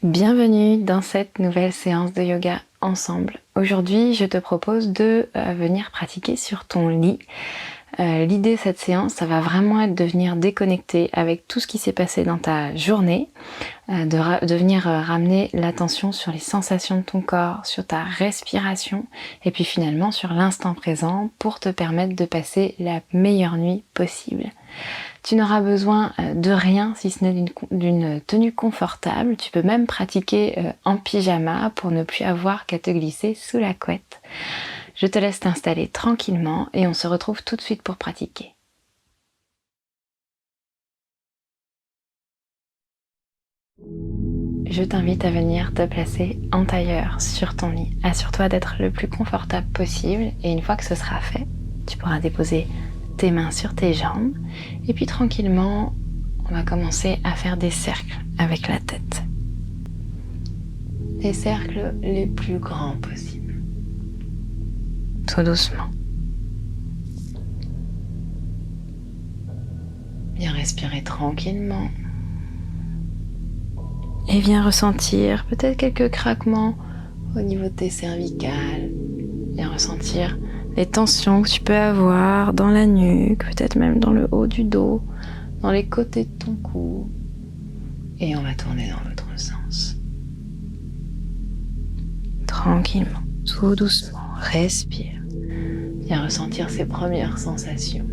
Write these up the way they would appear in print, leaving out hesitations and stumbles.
Bienvenue dans cette nouvelle séance de yoga ensemble. Aujourd'hui, je te propose de venir pratiquer sur ton lit. L'idée de cette séance, ça va vraiment être de venir déconnecter avec tout ce qui s'est passé dans ta journée, de venir ramener l'attention sur les sensations de ton corps, sur ta respiration et puis finalement sur l'instant présent pour te permettre de passer la meilleure nuit possible. Tu n'auras besoin de rien si ce n'est d'une tenue confortable. Tu peux même pratiquer en pyjama pour ne plus avoir qu'à te glisser sous la couette. Je te laisse t'installer tranquillement et on se retrouve tout de suite pour pratiquer. Je t'invite à venir te placer en tailleur sur ton lit. Assure-toi d'être le plus confortable possible et une fois que ce sera fait, tu pourras déposer tes mains sur tes jambes et puis tranquillement on va commencer à faire des cercles avec la tête. Des cercles les plus grands possibles. Tout doucement. Viens respirer tranquillement. Et viens ressentir peut-être quelques craquements au niveau de tes cervicales. Viens ressentir les tensions que tu peux avoir dans la nuque, peut-être même dans le haut du dos, dans les côtés de ton cou. Et on va tourner dans l'autre sens. Tranquillement, tout doucement, respire. Viens ressentir ces premières sensations.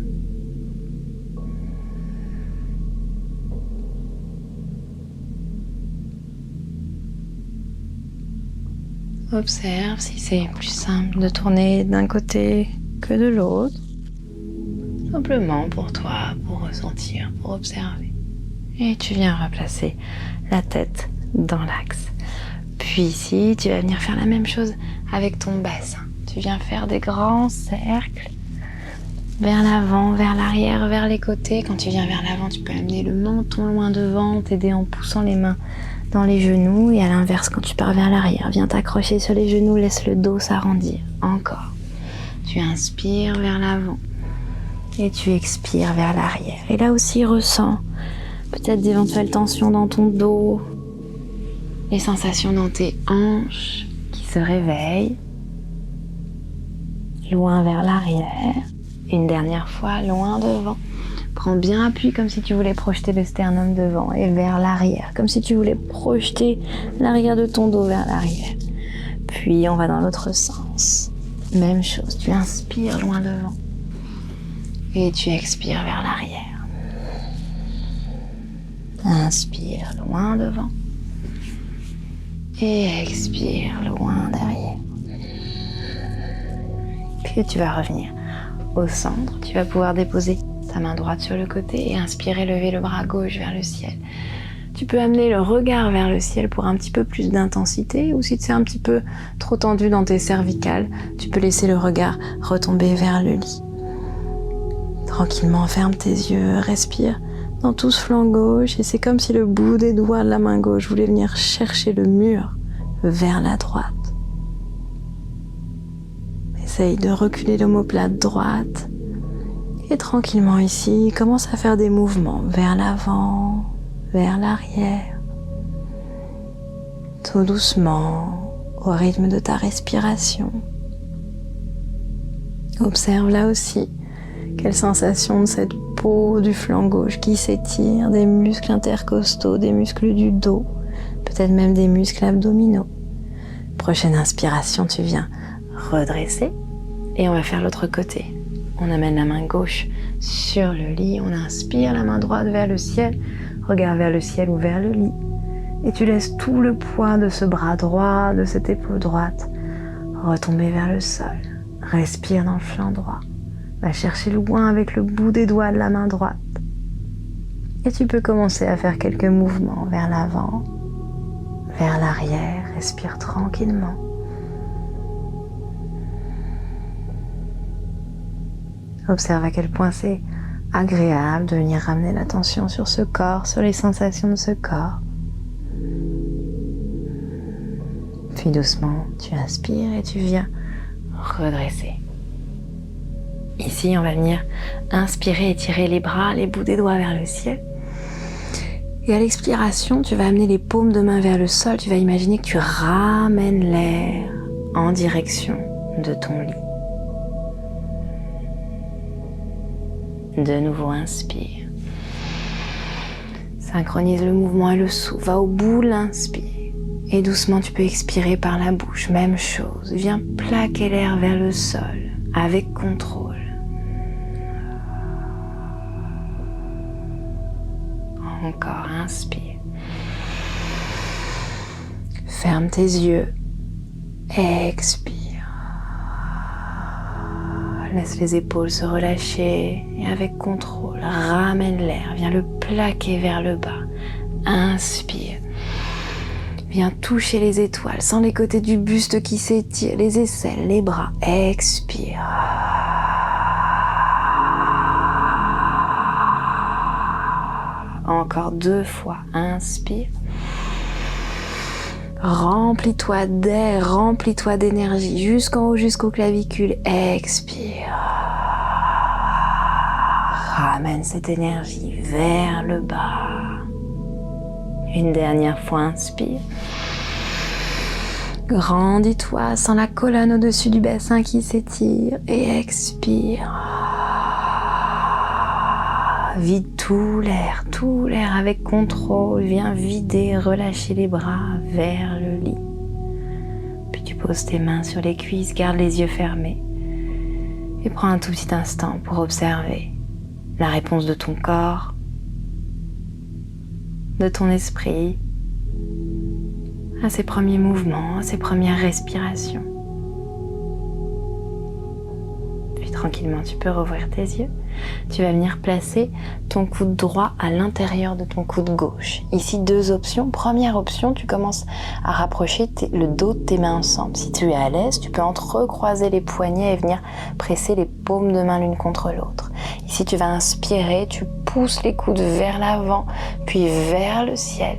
Observe si c'est plus simple de tourner d'un côté que de l'autre. Simplement pour toi, pour ressentir, pour observer. Et tu viens replacer la tête dans l'axe. Puis ici, tu vas venir faire la même chose avec ton bassin. Tu viens faire des grands cercles vers l'avant, vers l'arrière, vers les côtés. Quand tu viens vers l'avant, tu peux amener le menton loin devant, t'aider en poussant les mains dans les genoux. Et à l'inverse, quand tu pars vers l'arrière, viens t'accrocher sur les genoux, laisse le dos s'arrondir. Encore. Tu inspires vers l'avant et tu expires vers l'arrière. Et là aussi, ressens peut-être d'éventuelles tensions dans ton dos, les sensations dans tes hanches qui se réveillent. Loin vers l'arrière. Une dernière fois, loin devant. Prends bien appui comme si tu voulais projeter le sternum devant et vers l'arrière, comme si tu voulais projeter l'arrière de ton dos vers l'arrière. Puis on va dans l'autre sens. Même chose, tu inspires loin devant et tu expires vers l'arrière. Inspire loin devant et expire loin derrière. Puis tu vas revenir au centre, tu vas pouvoir déposer ta main droite sur le côté et inspirer, lever le bras gauche vers le ciel. Tu peux amener le regard vers le ciel pour un petit peu plus d'intensité, ou si c'est un petit peu trop tendu dans tes cervicales, tu peux laisser le regard retomber vers le lit. Tranquillement, ferme tes yeux, respire dans tout ce flanc gauche et c'est comme si le bout des doigts de la main gauche voulait venir chercher le mur vers la droite. Essaye de reculer l'omoplate droite. Et tranquillement ici, commence à faire des mouvements vers l'avant, vers l'arrière. Tout doucement, au rythme de ta respiration. Observe là aussi quelle sensation de cette peau du flanc gauche qui s'étire, des muscles intercostaux, des muscles du dos, peut-être même des muscles abdominaux. Prochaine inspiration, tu viens redresser et on va faire l'autre côté. On amène la main gauche sur le lit, on inspire la main droite vers le ciel, regard vers le ciel ou vers le lit. Et tu laisses tout le poids de ce bras droit, de cette épaule droite, retomber vers le sol. Respire dans le flanc droit. Va chercher loin avec le bout des doigts de la main droite. Et tu peux commencer à faire quelques mouvements vers l'avant, vers l'arrière. Respire tranquillement. Observe à quel point c'est agréable de venir ramener l'attention sur ce corps, sur les sensations de ce corps. Puis doucement, tu inspires et tu viens redresser. Ici, on va venir inspirer, étirer les bras, les bouts des doigts vers le ciel. Et à l'expiration, tu vas amener les paumes de main vers le sol. Tu vas imaginer que tu ramènes l'air en direction de ton lit. De nouveau, inspire. Synchronise le mouvement et le souffle. Va au bout, l'inspire. Et doucement, tu peux expirer par la bouche. Même chose. Viens plaquer l'air vers le sol avec contrôle. Encore, inspire. Ferme tes yeux. Expire. Laisse les épaules se relâcher et avec contrôle, ramène l'air. Viens le plaquer vers le bas. Inspire. Viens toucher les étoiles, sens les côtés du buste qui s'étirent, les aisselles, les bras. Expire. Encore 2 fois. Inspire. Remplis-toi d'air, remplis-toi d'énergie jusqu'en haut, jusqu'aux clavicules. Expire. Ramène cette énergie vers le bas. Une dernière fois, inspire. Grandis-toi, sens la colonne au-dessus du bassin qui s'étire et expire. Vide tout l'air avec contrôle. Viens vider, relâcher les bras vers le lit. Puis tu poses tes mains sur les cuisses, garde les yeux fermés et prends un tout petit instant pour observer la réponse de ton corps, de ton esprit, à ces premiers mouvements, à ces premières respirations. Puis tranquillement, tu peux rouvrir tes yeux. Tu vas venir placer ton coude droit à l'intérieur de ton coude gauche. Ici, 2 options. Première option, tu commences à rapprocher le dos de tes mains ensemble. Si tu es à l'aise, tu peux entrecroiser les poignets et venir presser les paumes de main l'une contre l'autre. Ici, tu vas inspirer, tu pousses les coudes vers l'avant, puis vers le ciel.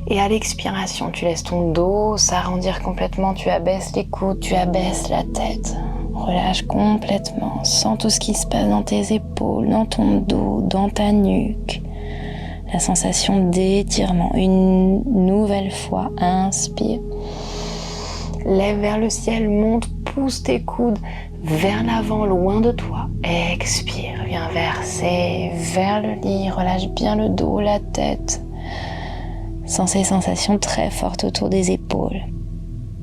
Et à l'expiration, tu laisses ton dos s'arrondir complètement, tu abaisses les coudes, tu abaisses la tête. Relâche complètement, sens tout ce qui se passe dans tes épaules, dans ton dos, dans ta nuque. La sensation d'étirement. Une nouvelle fois, inspire. Lève vers le ciel, monte, pousse tes coudes vers l'avant, loin de toi. Expire, viens verser vers le lit, relâche bien le dos, la tête. Sens ces sensations très fortes autour des épaules.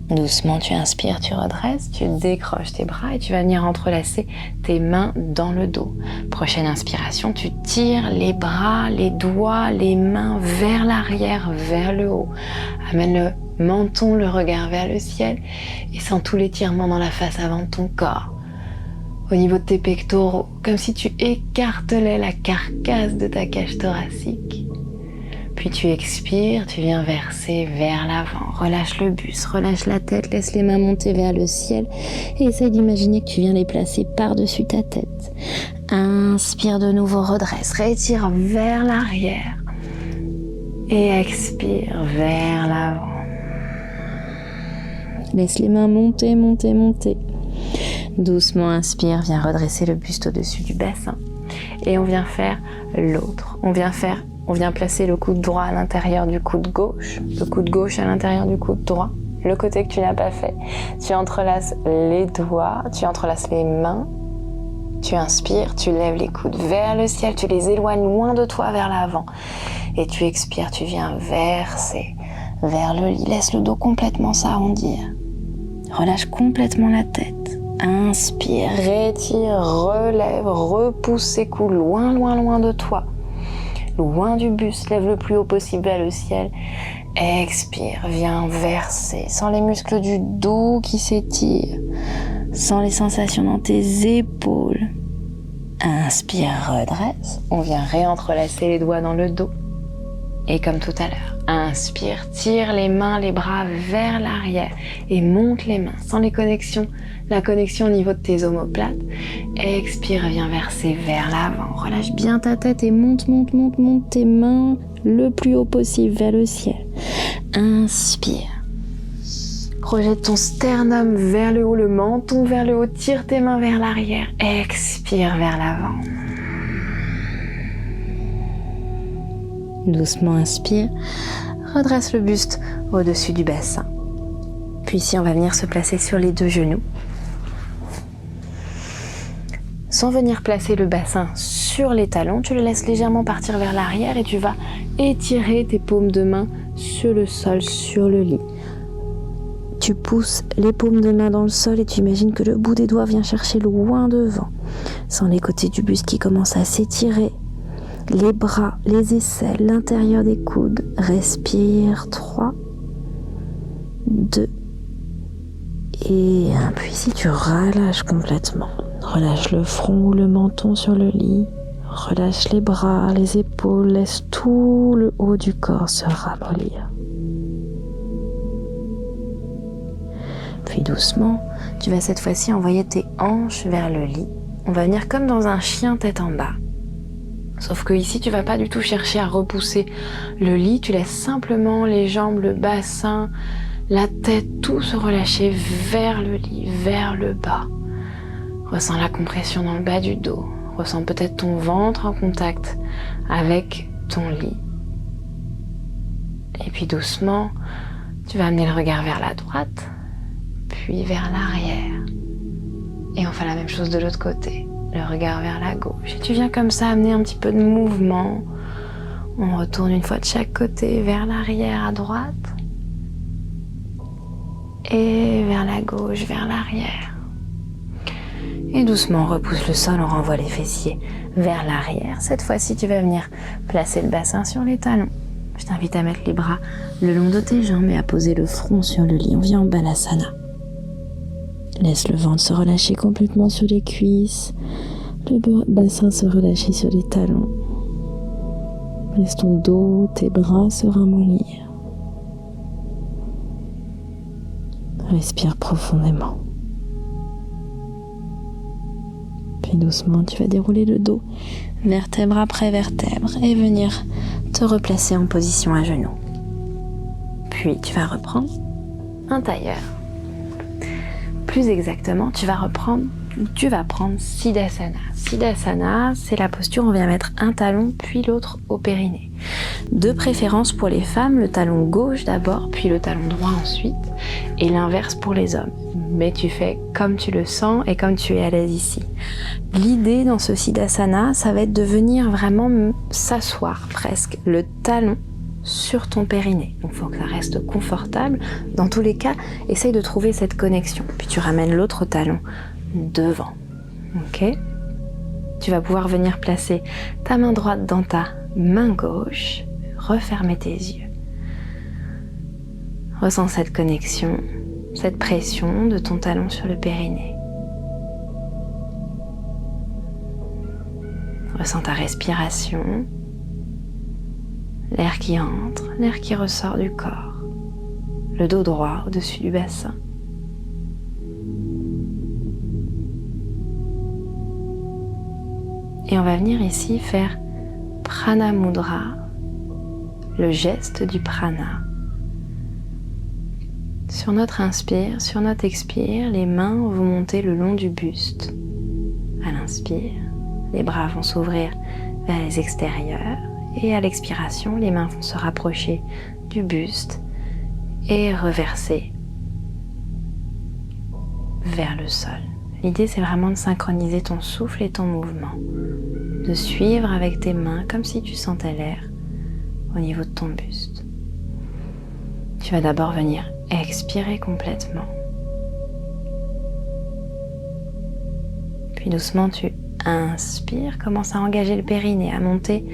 Doucement, tu inspires, tu redresses, tu décroches tes bras et tu vas venir entrelacer tes mains dans le dos. Prochaine inspiration, tu tires les bras, les doigts, les mains vers l'arrière, vers le haut. Amène le menton, le regard vers le ciel et sens tout l'étirement dans la face avant de ton corps. Au niveau de tes pectoraux, comme si tu écartelais la carcasse de ta cage thoracique. Puis tu expires, tu viens verser vers l'avant. Relâche le buste, relâche la tête, laisse les mains monter vers le ciel et essaye d'imaginer que tu viens les placer par-dessus ta tête. Inspire de nouveau, redresse, rétire vers l'arrière et expire vers l'avant. Laisse les mains monter, monter, monter. Doucement, inspire, viens redresser le buste au-dessus du bassin et on vient faire l'autre. On vient placer le coude droit à l'intérieur du coude gauche, le coude gauche à l'intérieur du coude droit, le côté que tu n'as pas fait. Tu entrelaces les doigts, tu entrelaces les mains, tu inspires, tu lèves les coudes vers le ciel, tu les éloignes loin de toi vers l'avant. Et tu expires, tu viens verser vers le lit, laisse le dos complètement s'arrondir. Relâche complètement la tête. Inspire, rétire, relève, repousse ses coudes loin, loin, loin de toi. Loin du buste, lève le plus haut possible vers le ciel. Expire, viens verser. Sens les muscles du dos qui s'étirent. Sens les sensations dans tes épaules. Inspire, redresse. On vient réentrelacer les doigts dans le dos. Et comme tout à l'heure, inspire, tire les mains, les bras vers l'arrière et monte les mains sans les connexions, la connexion au niveau de tes omoplates. Expire, viens verser vers l'avant. Relâche bien ta tête et monte tes mains le plus haut possible vers le ciel. Inspire. Projette ton sternum vers le haut, le menton vers le haut, tire tes mains vers l'arrière. Expire vers l'avant. Doucement inspire, redresse le buste au-dessus du bassin. Puis ici, on va venir se placer sur les 2 genoux. Sans venir placer le bassin sur les talons, tu le laisses légèrement partir vers l'arrière et tu vas étirer tes paumes de main sur le sol, sur le lit. Tu pousses les paumes de main dans le sol et tu imagines que le bout des doigts vient chercher loin devant. Sens les côtés du buste qui commencent à s'étirer. Les bras, les aisselles, l'intérieur des coudes. Respire. 3, 2 et 1. Puis ici, tu relâches complètement. Relâche le front ou le menton sur le lit. Relâche les bras, les épaules. Laisse tout le haut du corps se ramollir. Puis doucement, tu vas cette fois-ci envoyer tes hanches vers le lit. On va venir comme dans un chien tête en bas. Sauf que ici, tu vas pas du tout chercher à repousser le lit. Tu laisses simplement les jambes, le bassin, la tête, tout se relâcher vers le lit, vers le bas. Ressens la compression dans le bas du dos. Ressens peut-être ton ventre en contact avec ton lit. Et puis doucement, tu vas amener le regard vers la droite, puis vers l'arrière. Et on fait la même chose de l'autre côté. Le regard vers la gauche. Et tu viens comme ça amener un petit peu de mouvement. On retourne une fois de chaque côté, vers l'arrière à droite. Et vers la gauche, vers l'arrière. Et doucement, on repousse le sol, on renvoie les fessiers vers l'arrière. Cette fois-ci, tu vas venir placer le bassin sur les talons. Je t'invite à mettre les bras le long de tes jambes et à poser le front sur le lit. On vient en Balasana. Laisse le ventre se relâcher complètement sur les cuisses, le bassin se relâcher sur les talons. Laisse ton dos, tes bras se ramollir. Respire profondément. Puis doucement, tu vas dérouler le dos, vertèbre après vertèbre, et venir te replacer en position à genoux. Puis tu vas reprendre un tailleur. Plus exactement, tu vas prendre Siddhasana. Siddhasana, c'est la posture où on vient mettre un talon puis l'autre au périnée. De préférence pour les femmes, le talon gauche d'abord, puis le talon droit ensuite, et l'inverse pour les hommes. Mais tu fais comme tu le sens et comme tu es à l'aise ici. L'idée dans ce Siddhasana, ça va être de venir vraiment s'asseoir presque, le talon sur ton périnée. Donc il faut que ça reste confortable. Dans tous les cas, essaye de trouver cette connexion. Puis tu ramènes l'autre talon devant. Ok ? Tu vas pouvoir venir placer ta main droite dans ta main gauche. Refermer tes yeux. Ressens cette connexion, cette pression de ton talon sur le périnée. Ressens ta respiration. L'air qui entre, l'air qui ressort du corps. Le dos droit au-dessus du bassin. Et on va venir ici faire Prana Mudra, le geste du prana. Sur notre inspire, sur notre expire, les mains vont monter le long du buste. À l'inspire, les bras vont s'ouvrir vers les extérieurs. Et à l'expiration, les mains vont se rapprocher du buste et reverser vers le sol. L'idée, c'est vraiment de synchroniser ton souffle et ton mouvement. De suivre avec tes mains comme si tu sentais l'air au niveau de ton buste. Tu vas d'abord venir expirer complètement. Puis doucement, tu inspires, commence à engager le périnée, à monter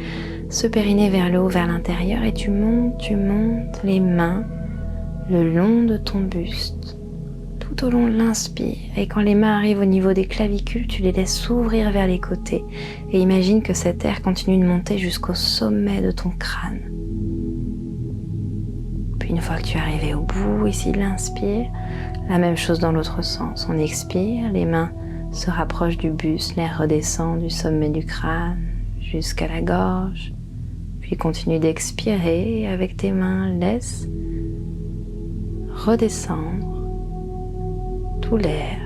ce périnée vers le haut, vers l'intérieur, et tu montes les mains le long de ton buste, tout au long de l'inspire. Et quand les mains arrivent au niveau des clavicules, tu les laisses s'ouvrir vers les côtés. Et imagine que cet air continue de monter jusqu'au sommet de ton crâne. Puis une fois que tu es arrivé au bout ici de l'inspire, la même chose dans l'autre sens. On expire, les mains se rapprochent du buste, l'air redescend du sommet du crâne jusqu'à la gorge. Puis continue d'expirer et avec tes mains, laisse redescendre tout l'air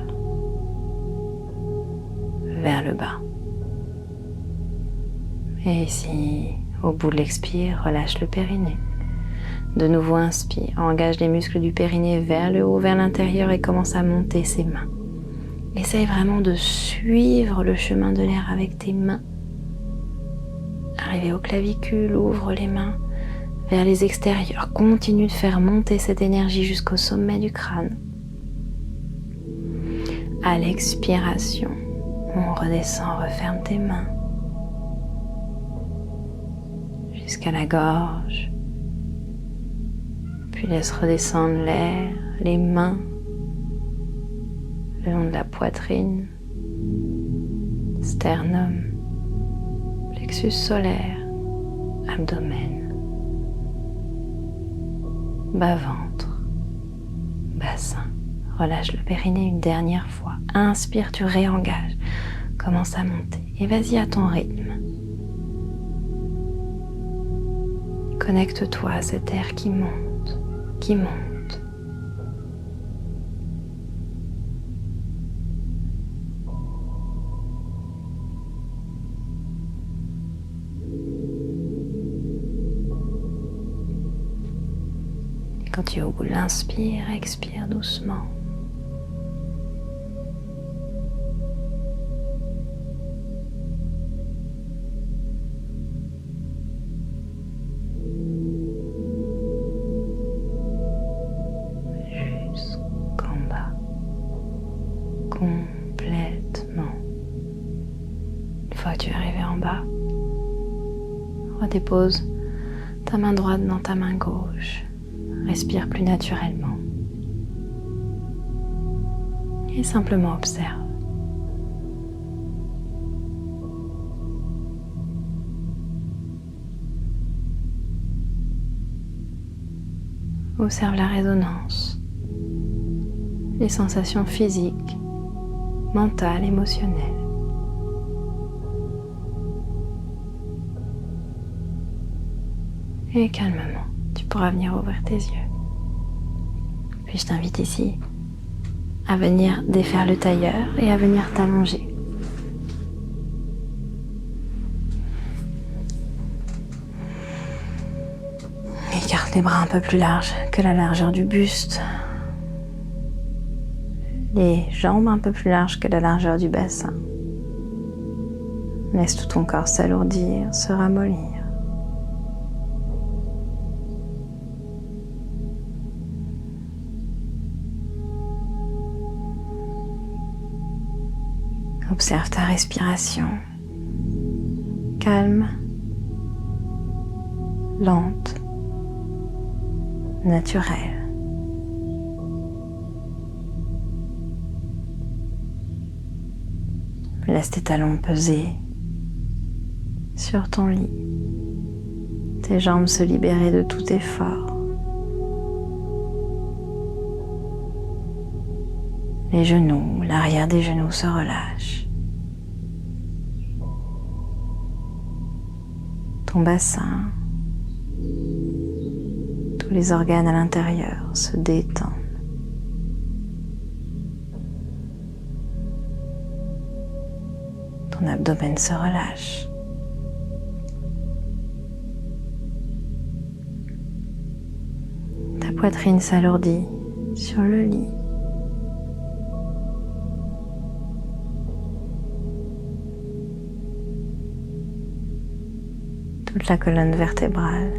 vers le bas. Et ici, Au bout de l'expire, relâche le périnée. De nouveau, inspire, engage les muscles du périnée vers le haut, vers l'intérieur et commence à monter ses mains. Essaye vraiment de suivre le chemin de l'air avec tes mains. Arrivé aux clavicules, ouvre les mains vers les extérieurs. Continue de faire monter cette énergie jusqu'au sommet du crâne. À l'expiration, on redescend, referme tes mains jusqu'à la gorge. Puis laisse redescendre l'air, les mains, le long de la poitrine, sternum, plexus solaire, abdomen, bas-ventre, bassin. Relâche le périnée une dernière fois. Inspire, tu réengages. Commence à monter et vas-y à ton rythme. Connecte-toi à cet air qui monte, qui monte. Et quand tu es au bout de l'inspire, expire doucement. Complètement. Une fois que tu es arrivé en bas, redépose ta main droite dans ta main gauche. Respire plus naturellement. Et simplement observe. Observe la résonance, les sensations physiques, mentales, émotionnelles. Et calmement, tu pourras venir ouvrir tes yeux. Puis je t'invite ici à venir défaire le tailleur et à venir t'allonger. Écarte les bras un peu plus larges que la largeur du buste. Les jambes un peu plus larges que la largeur du bassin. Laisse tout ton corps s'alourdir, se ramollir. Observe ta respiration. Calme, lente, naturelle. Laisse tes talons peser sur ton lit, tes jambes se libérer de tout effort. Les genoux, l'arrière des genoux se relâche. Ton bassin, tous les organes à l'intérieur se détendent. Ton abdomen se relâche. Ta poitrine s'alourdit sur le lit. Toute la colonne vertébrale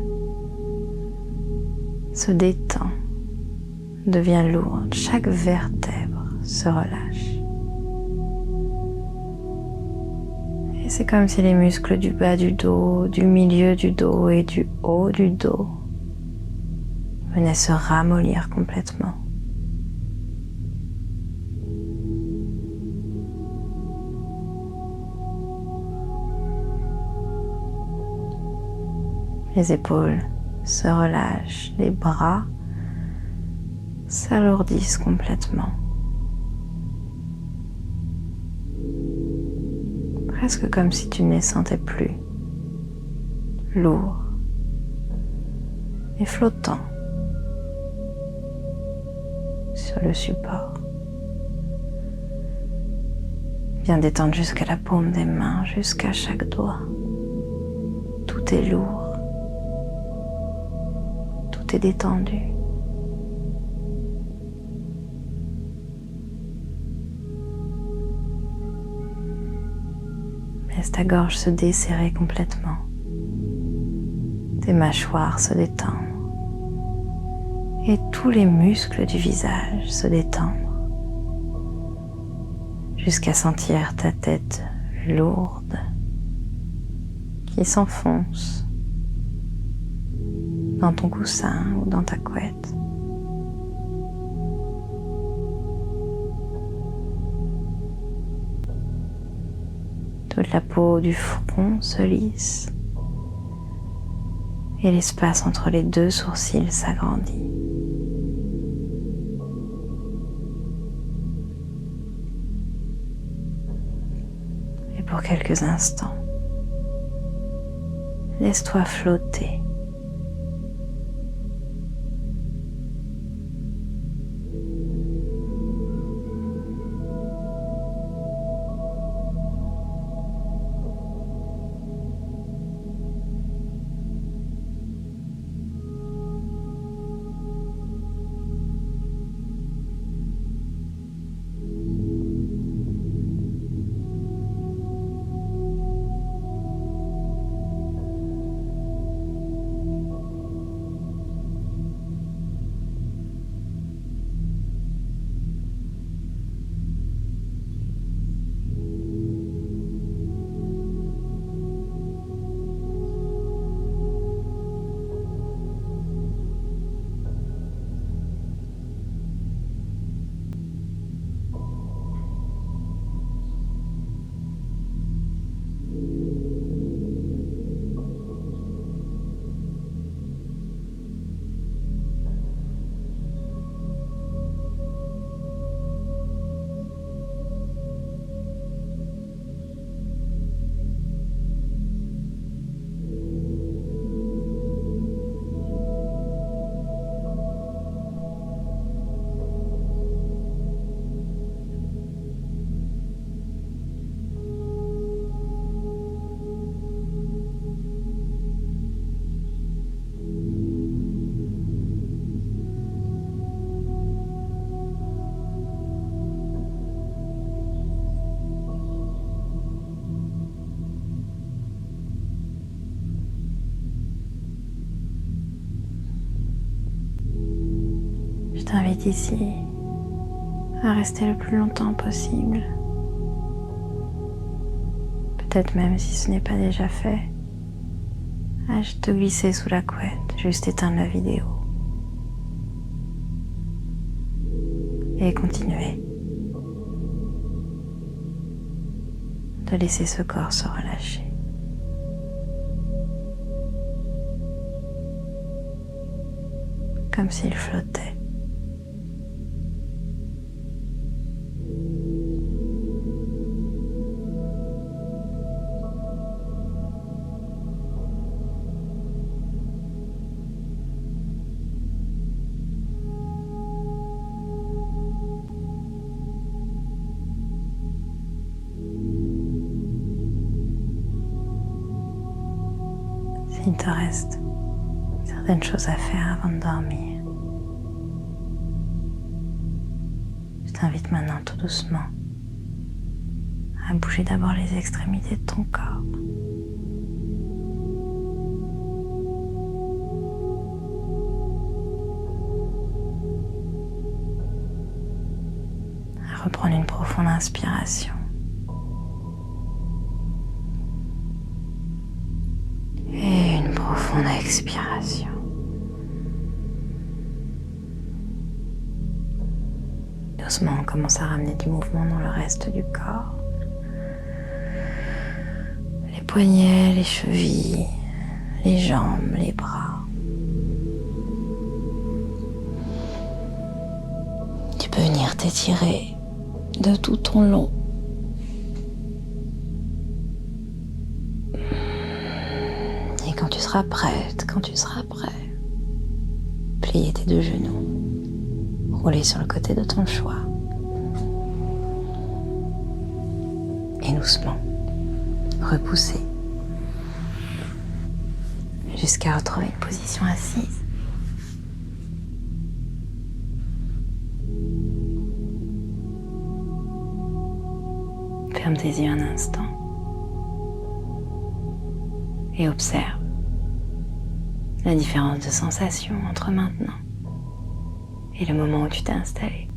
se détend, devient lourde. Chaque vertèbre se relâche. Et c'est comme si les muscles du bas du dos, du milieu du dos et du haut du dos venaient se ramollir complètement. Les épaules se relâchent, les bras s'alourdissent complètement. Presque comme si tu ne les sentais plus, lourds et flottants sur le support. Viens détendre jusqu'à la paume des mains, jusqu'à chaque doigt. Tout tout est lourd, tout est détendu. Laisse ta gorge se desserrer complètement, tes mâchoires se détendre et tous les muscles du visage se détendre jusqu'à sentir ta tête lourde qui s'enfonce dans ton coussin ou dans ta couette. Toute la peau du front se lisse et l'espace entre les deux sourcils s'agrandit. Et pour quelques instants, laisse-toi flotter. Je t'invite ici à rester le plus longtemps possible. Peut-être même si ce n'est pas déjà fait, à te glisser sous la couette, juste éteindre la vidéo. Et continuer de laisser ce corps se relâcher. Comme s'il flottait. Il te reste certaines choses à faire avant de dormir. Je t'invite maintenant tout doucement à bouger d'abord les extrémités de ton corps. À reprendre une profonde inspiration. Profonde expiration. Doucement, on commence à ramener du mouvement dans le reste du corps. Les poignets, les chevilles, les jambes, les bras. Tu peux venir t'étirer de tout ton long. Quand tu seras prête, quand tu seras prêt, plier tes deux genoux, rouler sur le côté de ton choix. Et doucement, repousser. jusqu'à retrouver une position assise. Ferme tes yeux un instant et observe la différence de sensation entre maintenant et le moment où tu t'es installé.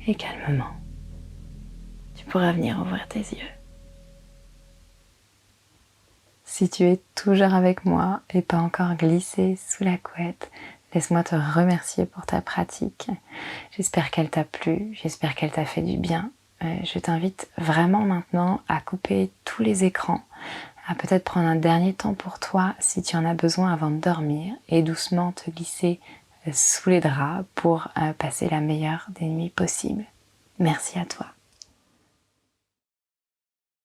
Et calmement, tu pourras venir ouvrir tes yeux. Si tu es toujours avec moi et pas encore glissé sous la couette, laisse-moi te remercier pour ta pratique. J'espère qu'elle t'a plu, j'espère qu'elle t'a fait du bien. Je t'invite vraiment maintenant à couper tous les écrans, à peut-être prendre un dernier temps pour toi si tu en as besoin avant de dormir et doucement te glisser sous les draps pour passer la meilleure des nuits possibles. Merci à toi.